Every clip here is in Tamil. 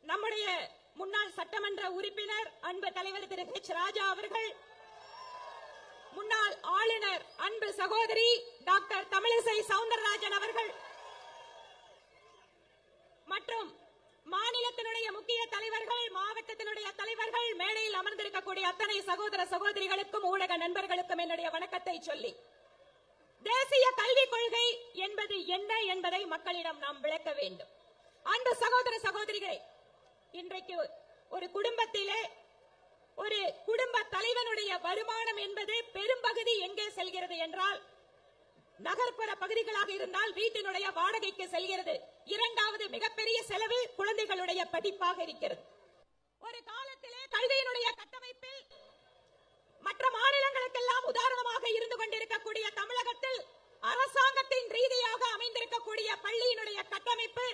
நம்முடைய முன்னாள் சட்டமன்ற உறுப்பினர் அன்பு தலைவர் திரு ஹெச் ராஜா அவர்கள், முன்னாள் ஆளுநர் அன்பு சகோதரி டாக்டர் தமிழிசை சவுந்தரராஜன் அவர்கள் மற்றும் மாநிலத்தினுடைய முக்கிய தலைவர்கள், மாவட்டத்தினுடைய தலைவர்கள், மேடையில் அமர்ந்திருக்கக்கூடிய அத்தனை சகோதர சகோதரிகளுக்கும் ஊடக நண்பர்களுக்கும் என்னுடைய வணக்கத்தை சொல்லி, தேசிய கல்விக் கொள்கை என்பது என்ன என்பதை மக்களிடம் நாம் விளக்க வேண்டும். அன்பு சகோதர சகோதரிகளே, இன்றைக்கு ஒரு குடும்பத்திலே ஒரு குடும்ப தலைவனுடைய வருமானம் என்பது பெரும்பகுதி எங்கே செல்கிறது என்றால், நகர்ப்புற பகுதிகளாக இருந்தால் வீட்டினுடைய வாடகைக்கு செல்கிறது. இரண்டாவது மிகப்பெரிய செலவு குழந்தைகளுடைய படிப்பாக இருக்கிறது. ஒரு காலத்திலே கல்வியினுடைய கட்டமைப்பில் மற்ற மாநிலங்களுக்கெல்லாம் உதாரணமாக இருந்து கொண்டிருக்கக்கூடிய தமிழகத்தில் அரசாங்கத்தின் ரீதியாக அமைந்திருக்கக்கூடிய பள்ளியினுடைய கட்டமைப்பு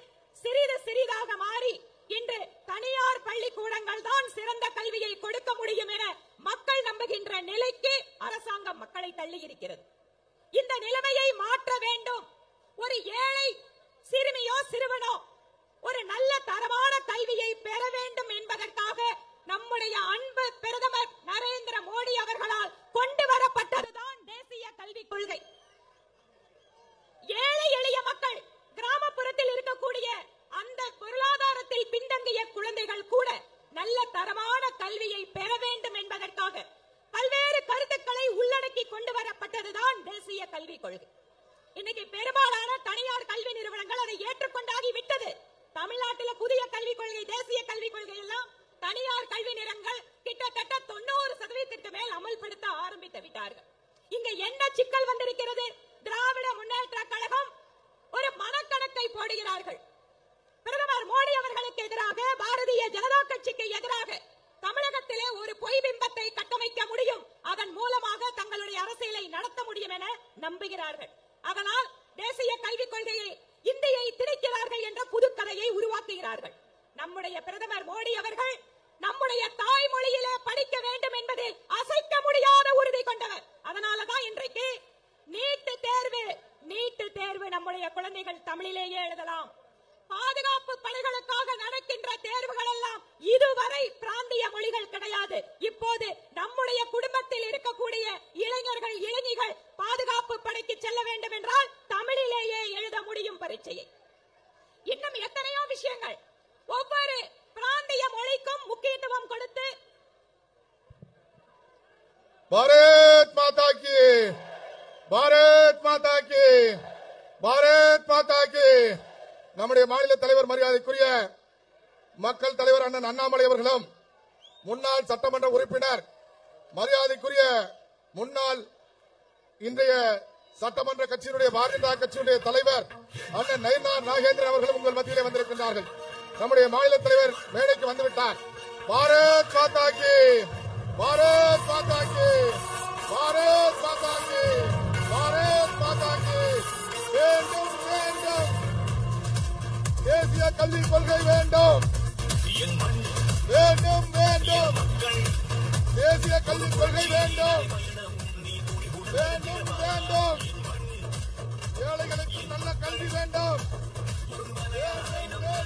சிறிது சிறிதாக மாறி இன்று தனியார் பள்ளிக்கூடங்கள் தான் சிறந்த கல்வியை கொடுக்க முடியும் என மக்கள் நம்புகின்ற நிலைக்கு அரசாங்கம் மக்களை தள்ளி இருக்கிறது. இந்த நிலைமையை மாற்ற வேண்டும். ஒரு ஏழை சிறுமியோ சிறுவனோ ஒரு நல்ல தரமான கல்வியை பெற வேண்டும் என்பதற்காக நம்முடைய அன்பு பிரதமர் நரேந்திர மோடி அவர்களால் கொண்டு வரப்பட்டதுதான் தேசிய கல்விக் கொள்கை. ஏழை எளிய மக்கள், கிராமப்புறத்தில் இருக்கக்கூடிய அந்த பொருளாதாரத்தில் பின்தங்கிய குழந்தைகள் கூட நல்ல தரமான கல்வியை பெற வேண்டும் என்பதற்காக பல்வேறு கருத்துக்களை உள்ளடக்கி கொண்டு வரப்பட்டதுதான் தேசிய கல்விக் கொள்கை. இன்னைக்கு பெரும்பாலான தனியார் கல்வி நிறுவனங்கள் அதை ஏற்றுக்கொண்டாகி விட்டது. தமிழ்நாட்டில் புதிய கல்விக் கொள்கை, தேசிய கல்விக் கொள்கை எல்லாம் தனியார் கல்வி நிறுவனங்கள் கிட்டத்தட்ட 90% மேல் அமல்படுத்த ஆரம்பித்து விட்டார்கள். இங்க என்ன சிக்கல் வந்திருக்கிறது? திராவிட முன்னேற்ற கழகம் ஒரு மனக்கணக்கை போடுகிறார்கள். பிரதமர் மோடி அவர்களுக்கு எதிராக, பாரதிய ஜனதா கட்சிக்கு எதிராக தமிழகத்திலே ஒரு பொய் பிம்பத்தை கட்டமைக்க முடியும், அதன் மூலமாக தங்களுடைய அரசியலை நடத்த முடியும் என நம்புகிறார்கள். அதனால் தேசிய கல்விக் கொள்கையை இந்தியை திணிக்கிறார்கள் என்ற புதுக்கதையை உருவாக்குகிறார்கள். நம்முடைய பிரதமர் மோடி அவர்கள் நம்முடைய தாய்மொழியிலே படிக்க வேண்டும் என்பதில் அசைக்க முடியாத உறுதி கொண்டவர். அதனாலதான் இன்றைக்கு நீட் தேர்வு நம்முடைய குழந்தைகள் தமிழிலேயே எழுதலாம். பாதுகாப்பு படைகளுக்காக நடக்கின்ற தேர்வுகள் எல்லாம் இதுவரை பிராந்திய மொழிகள் கிடையாது. இப்போது நம்முடைய குடும்பத்தில் இருக்கக்கூடிய இளைஞர்கள், இளைஞிகள் பாதுகாப்பு படைக்கு செல்ல வேண்டும் என்றால் தமிழிலேயே எழுத முடியும் பரீட்சையை. இன்னும் எத்தனையோ விஷயங்கள். ஒவ்வொரு பிராந்திய மொழிக்கும் முக்கியத்துவம் கொடுத்து பாரத் மாதா கி, பாரத் மாதா கி, பாரத் மாதா கி. நம்முடைய மாநில தலைவர், மரியாதைக்குரிய மக்கள் தலைவர் அண்ணன் அண்ணாமலை அவர்களும், முன்னாள் சட்டமன்ற உறுப்பினர், மரியாதைக்குரிய முன்னாள் இன்றைய சட்டமன்ற கட்சியினுடைய பாரதிய ஜனதா கட்சியுடைய தலைவர் அண்ணன் நயினார் நாகேந்திரன் அவர்களும் உங்கள் மத்தியிலே வந்திருக்கின்றார்கள். நம்முடைய மாநில தலைவர் மேடைக்கு வந்துவிட்டார். பாரத் மாதா கி, பாரத் மாதா கி, பாரத் மாதா கி, பாரத் மாதா கி. வேண்டும் வேண்டும், தேசிய கல்விக் கொள்கை வேண்டும், வேண்டும் வேண்டும், தேசிய கல்விக் கொள்கை வேண்டும், வேண்டும் வேண்டும், ஏழைகளுக்கு நல்ல கல்வி வேண்டும், வேண்டும் வேண்டும்.